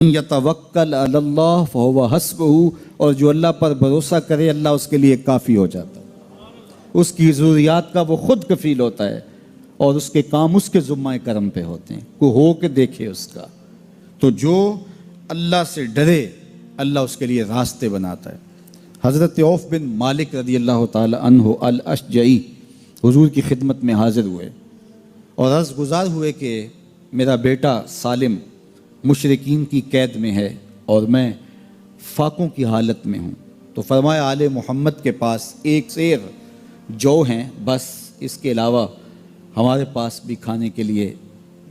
یتوکل علی اللہ فہو حسبہ، اور جو اللہ پر بھروسہ کرے اللہ اس کے لیے کافی ہو جاتا ہے، اس کی ضروریات کا وہ خود کفیل ہوتا ہے اور اس کے کام اس کے ذمہ کرم پہ ہوتے ہیں، کوئی ہو کے دیکھے اس کا۔ تو جو اللہ سے ڈرے اللہ اس کے لیے راستے بناتا ہے۔ حضرت عوف بن مالک رضی اللہ تعالی عنہ الاشجعی حضور کی خدمت میں حاضر ہوئے اور عرض گزار ہوئے کہ میرا بیٹا سالم مشرکین کی قید میں ہے اور میں فاقوں کی حالت میں ہوں، تو فرمایا آل محمد کے پاس ایک سیر جو ہیں، بس اس کے علاوہ ہمارے پاس بھی کھانے کے لیے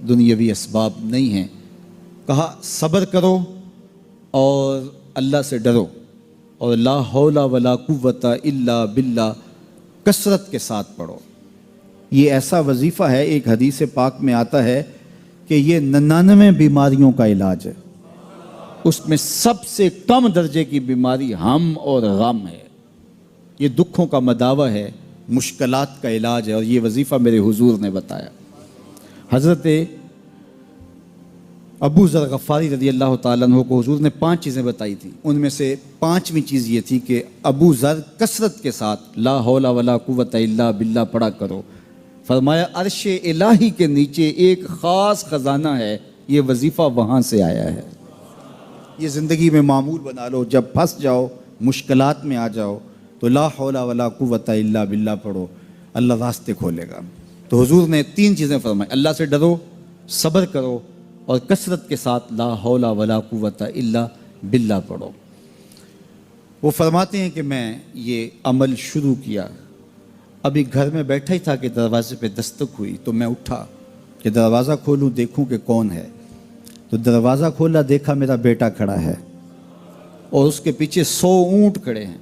دنیاوی اسباب نہیں ہیں۔ کہا صبر کرو اور اللہ سے ڈرو اور لا حول ولا قوت الا باللہ کثرت کے ساتھ پڑھو۔ یہ ایسا وظیفہ ہے، ایک حدیث پاک میں آتا ہے کہ یہ 99 بیماریوں کا علاج ہے، اس میں سب سے کم درجے کی بیماری ہم اور غم ہے، یہ دکھوں کا مداوع ہے، مشکلات کا علاج ہے، اور یہ وظیفہ میرے حضور نے بتایا۔ حضرت ابو ذر غفاری رضی اللہ تعالیٰ عنہ کو حضور نے 5 چیزیں بتائی تھیں، ان میں سے 5ویں چیز یہ تھی کہ ابو ذر کثرت کے ساتھ لا حول ولا قوت الا باللہ پڑھا کرو۔ فرمایا عرش الہی کے نیچے ایک خاص خزانہ ہے، یہ وظیفہ وہاں سے آیا ہے، یہ زندگی میں معمول بنا لو، جب پھنس جاؤ مشکلات میں آ جاؤ تو لا حول ولا قوت الا باللہ پڑھو، اللہ راستے کھولے گا۔ تو حضور نے 3 چیزیں فرمائی، اللہ سے ڈرو، صبر کرو اور کثرت کے ساتھ لا حول ولا قوت الا باللہ پڑھو۔ وہ فرماتے ہیں کہ میں یہ عمل شروع کیا، ابھی گھر میں بیٹھا ہی تھا کہ دروازے پہ دستک ہوئی، تو میں اٹھا کہ دروازہ کھولوں دیکھوں کہ کون ہے، تو دروازہ کھولا، دیکھا میرا بیٹا کھڑا ہے اور اس کے پیچھے 100 اونٹ کھڑے ہیں۔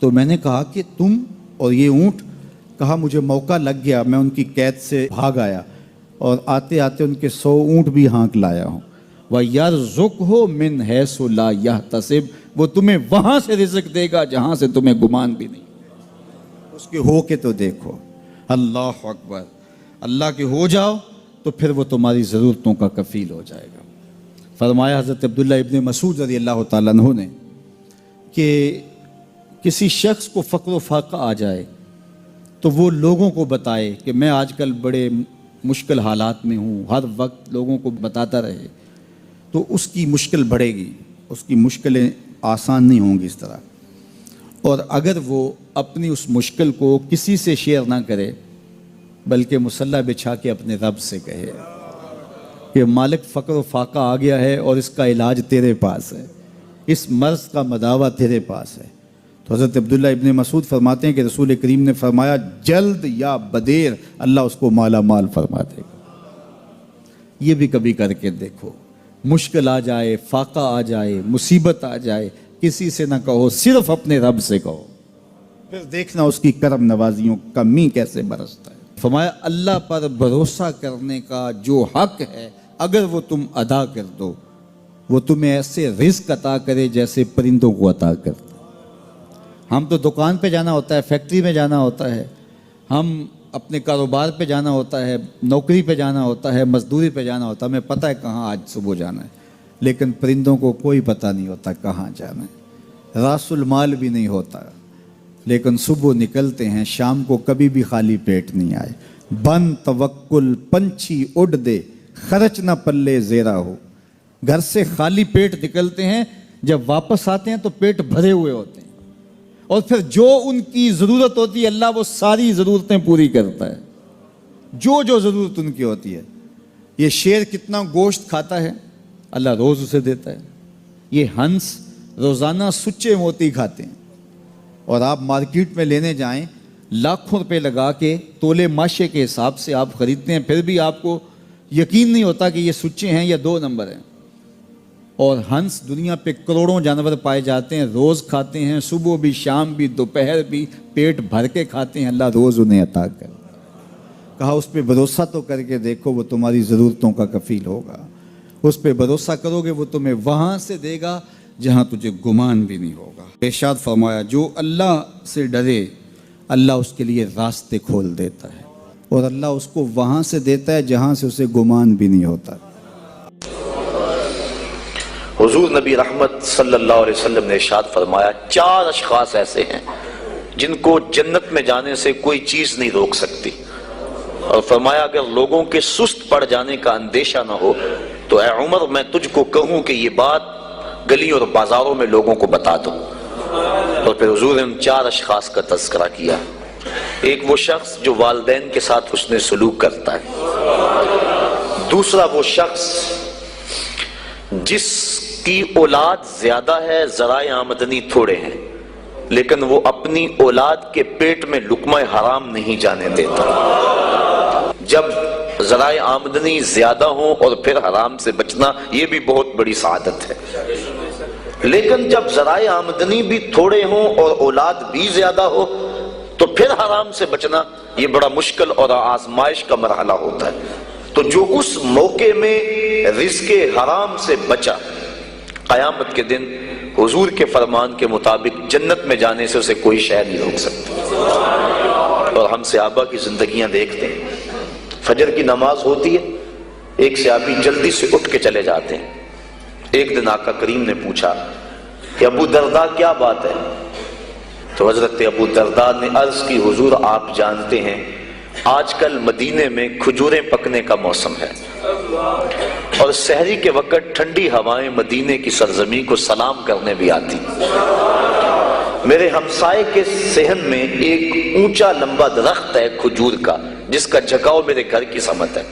تو میں نے کہا کہ تم اور یہ اونٹ؟ کہا مجھے موقع لگ گیا، میں ان کی قید سے بھاگ آیا اور آتے آتے ان کے 100 اونٹ بھی ہانک لایا ہوں۔ وَيَرْزُقْهُ مِنْ حَيْثُ لَا يَحْتَسِبُ، وہ تمہیں وہاں سے رزق دے گا جہاں سے تمہیں گمان بھی نہیں، اس کے ہو کے تو دیکھو۔ اللہ اکبر، اللہ کے ہو جاؤ تو پھر وہ تمہاری ضرورتوں کا کفیل ہو جائے گا۔ فرمایا حضرت عبداللہ ابن مسعود رضی اللہ تعالیٰ عنہ نے کہ کسی شخص کو فقر و فاقہ آ جائے تو وہ لوگوں کو بتائے کہ میں آج کل بڑے مشکل حالات میں ہوں، ہر وقت لوگوں کو بتاتا رہے تو اس کی مشکل بڑھے گی، اس کی مشکلیں آسان نہیں ہوں گی اس طرح۔ اور اگر وہ اپنی اس مشکل کو کسی سے شیئر نہ کرے بلکہ مصلی بچھا کے اپنے رب سے کہے کہ مالک فقر و فاقہ آ گیا ہے اور اس کا علاج تیرے پاس ہے، اس مرض کا مداوع تیرے پاس ہے۔ تو حضرت عبداللہ ابن مسعود فرماتے ہیں کہ رسول کریم نے فرمایا جلد یا بدیر اللہ اس کو مالا مال فرما دے گا۔ یہ بھی کبھی کر کے دیکھو، مشکل آ جائے، فاقہ آ جائے، مصیبت آ جائے، کسی سے نہ کہو، صرف اپنے رب سے کہو، پھر دیکھنا اس کی کرم نوازیوں کا می کیسے برستا ہے۔ فرمایا اللہ پر بھروسہ کرنے کا جو حق ہے اگر وہ تم ادا کر دو، وہ تمہیں ایسے رزق عطا کرے جیسے پرندوں کو عطا کرتا۔ ہم تو دکان پہ جانا ہوتا ہے، فیکٹری میں جانا ہوتا ہے، ہم اپنے کاروبار پہ جانا ہوتا ہے، نوکری پہ جانا ہوتا ہے، مزدوری پہ جانا ہوتا ہے، ہمیں پتہ ہے کہاں آج صبح جانا ہے، لیکن پرندوں کو کوئی پتہ نہیں ہوتا کہاں جانا ہے، راس المال بھی نہیں ہوتا، لیکن صبح نکلتے ہیں، شام کو کبھی بھی خالی پیٹ نہیں آئے۔ بن توکل پنچھی اڑ دے، خرچ نہ پلے زیرا ہو۔ گھر سے خالی پیٹ نکلتے ہیں، جب واپس آتے ہیں تو پیٹ بھرے ہوئے ہوتے ہیں، اور پھر جو ان کی ضرورت ہوتی ہے اللہ وہ ساری ضرورتیں پوری کرتا ہے، جو ضرورت ان کی ہوتی ہے۔ یہ شیر کتنا گوشت کھاتا ہے اللہ روز اسے دیتا ہے، یہ ہنس روزانہ سچے موتی کھاتے ہیں، اور آپ مارکیٹ میں لینے جائیں لاکھوں روپے لگا کے تولے ماشے کے حساب سے آپ خریدتے ہیں، پھر بھی آپ کو یقین نہیں ہوتا کہ یہ سچے ہیں یا 2 نمبر ہیں۔ اور ہنس دنیا پہ کروڑوں جانور پائے جاتے ہیں، روز کھاتے ہیں، صبح بھی، شام بھی، دوپہر بھی، پیٹ بھر کے کھاتے ہیں، اللہ روز انہیں عطا کر۔ کہا اس پہ بھروسہ تو کر کے دیکھو، وہ تمہاری ضرورتوں کا کفیل ہوگا، اس پہ بھروسہ کرو گے وہ تمہیں وہاں سے دے گا جہاں تجھے گمان بھی نہیں ہوگا۔ ارشاد فرمایا جو اللہ سے ڈرے اللہ اس کے لیے راستے کھول دیتا ہے، اور اللہ اس کو وہاں سے دیتا ہے جہاں سے اسے گمان بھی نہیں ہوتا۔ حضور نبی رحمت صلی اللہ علیہ وسلم نے ارشاد فرمایا 4 اشخاص ایسے ہیں جن کو جنت میں جانے سے کوئی چیز نہیں روک سکتی، اور فرمایا اگر لوگوں کے سست پڑ جانے کا اندیشہ نہ ہو تو اے عمر میں تجھ کو کہوں کہ یہ بات گلیوں اور بازاروں میں لوگوں کو بتا دو۔ اور پھر حضور نے ان 4 اشخاص کا تذکرہ کیا۔ ایک وہ شخص جو والدین کے ساتھ حسن سلوک کرتا ہے، دوسرا وہ شخص جس کی اولاد زیادہ ہے ذرائع آمدنی تھوڑے ہیں لیکن وہ اپنی اولاد کے پیٹ میں لقمہ حرام نہیں جانے دیتا۔ جب ذرائع آمدنی زیادہ ہوں اور پھر حرام سے بچنا یہ بھی بہت بڑی سعادت ہے، لیکن جب ذرائع آمدنی بھی تھوڑے ہوں اور اولاد بھی زیادہ ہو تو پھر حرام سے بچنا یہ بڑا مشکل اور آزمائش کا مرحلہ ہوتا ہے۔ تو جو اس موقع میں رزق حرام سے بچا، قیامت کے دن حضور کے فرمان کے مطابق جنت میں جانے سے اسے کوئی شے نہیں روک سکتا۔ اور ہم صحابہ کی زندگیاں دیکھتے ہیں، فجر کی نماز ہوتی ہے، ایک صحابی جلدی سے اٹھ کے چلے جاتے ہیں۔ ایک دن آقا کریم نے پوچھا کہ ابو درداء کیا بات ہے؟ تو حضرت ابو درداء نے عرض کی حضور آپ جانتے ہیں آج کل مدینے میں کھجوریں پکنے کا موسم ہے اور سحری کے وقت ٹھنڈی ہوائیں مدینے کی سرزمین کو سلام کرنے بھی آتی۔ میرے ہمسائے کے صحن میں ایک اونچا لمبا درخت ہے کھجور کا جس کا جھکاؤ میرے گھر کی سمت ہے،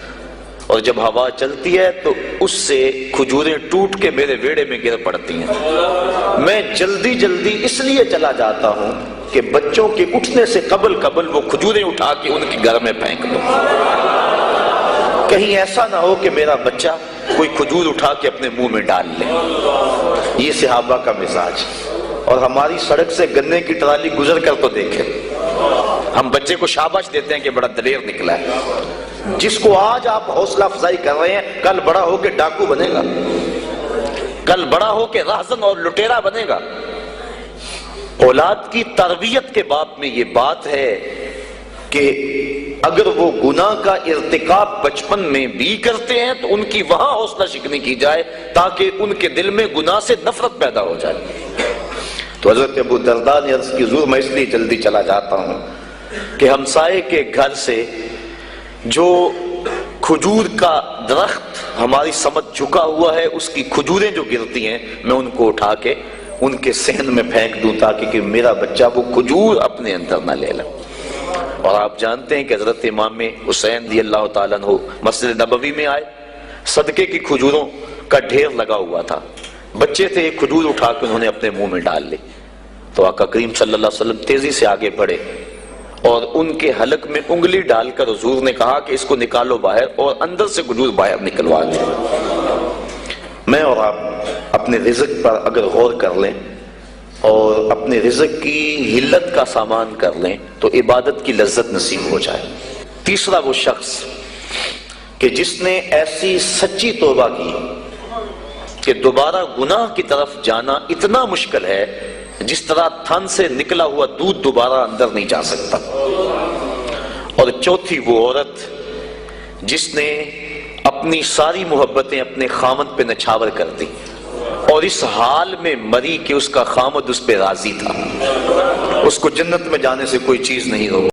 اور جب ہوا چلتی ہے تو اس سے کھجوریں ٹوٹ کے میرے ویڑے میں گر پڑتی ہیں۔ میں جلدی جلدی اس لیے چلا جاتا ہوں کہ بچوں کے اٹھنے سے قبل وہ کھجوریں اٹھا کے ان کے گھر میں پھینک دوں، کہیں ایسا نہ ہو کہ میرا بچہ کوئی کھجور اٹھا کے اپنے منہ میں ڈال لے۔ یہ صحابہ کا مزاج۔ اور ہماری سڑک سے گنے کی ٹرالی گزر کر تو دیکھیں، ہم بچے کو شاباش دیتے ہیں کہ بڑا دلیر نکلا ہے۔ جس کو آج آپ حوصلہ افزائی کر رہے ہیں کل بڑا ہو کے ڈاکو بنے گا، کل بڑا ہو کے راہزن اور لٹیرا بنے گا۔ اولاد کی تربیت کے باب میں یہ بات ہے کہ اگر وہ گناہ کا ارتکاب بچپن میں بھی کرتے ہیں تو ان کی وہاں حوصلہ شکنی کی جائے تاکہ ان کے دل میں گناہ سے نفرت پیدا ہو جائے۔ تو حضرت ابو درداء نے عرض کی حضور میں اس لیے جلدی چلا جاتا ہوں کہ ہمسائے کے گھر سے جو کھجور کا درخت ہماری سمت جھکا ہوا ہے اس کی کھجوریں جو گرتی ہیں میں ان کو اٹھا کے ان کے صحن میں پھینک دوں تاکہ کہ میرا بچہ وہ کھجور اپنے اندر نہ لے لے۔ اور آپ جانتے ہیں کہ حضرت امام حسین رضی اللہ تعالیٰ عنہ مسجد نبوی میں آئے، صدقے کی کھجوروں کا ڈھیر لگا ہوا تھا، بچے تھے، ایک کھجور اٹھا کے انہوں نے اپنے منہ میں ڈال لی۔ تو آقا کریم صلی اللہ علیہ وسلم تیزی سے آگے بڑھے اور ان کے حلق میں انگلی ڈال کر حضور نے کہا کہ اس کو نکالو باہر اور اندر سے کھجور باہر نکلوا دیں۔ میں اور آپ اپنے رزق پر اگر غور کر لیں اور اپنے رزق کی حلت کا سامان کر لیں تو عبادت کی لذت نصیب ہو جائے۔ تیسرا وہ شخص کہ جس نے ایسی سچی توبہ کی کہ دوبارہ گناہ کی طرف جانا اتنا مشکل ہے جس طرح تھن سے نکلا ہوا دودھ دوبارہ اندر نہیں جا سکتا۔ اور چوتھی وہ عورت جس نے اپنی ساری محبتیں اپنے خامد پہ نچھاور کر دی اور اس حال میں مری کہ اس کا خامد اس پہ راضی تھا، اس کو جنت میں جانے سے کوئی چیز نہیں روکی۔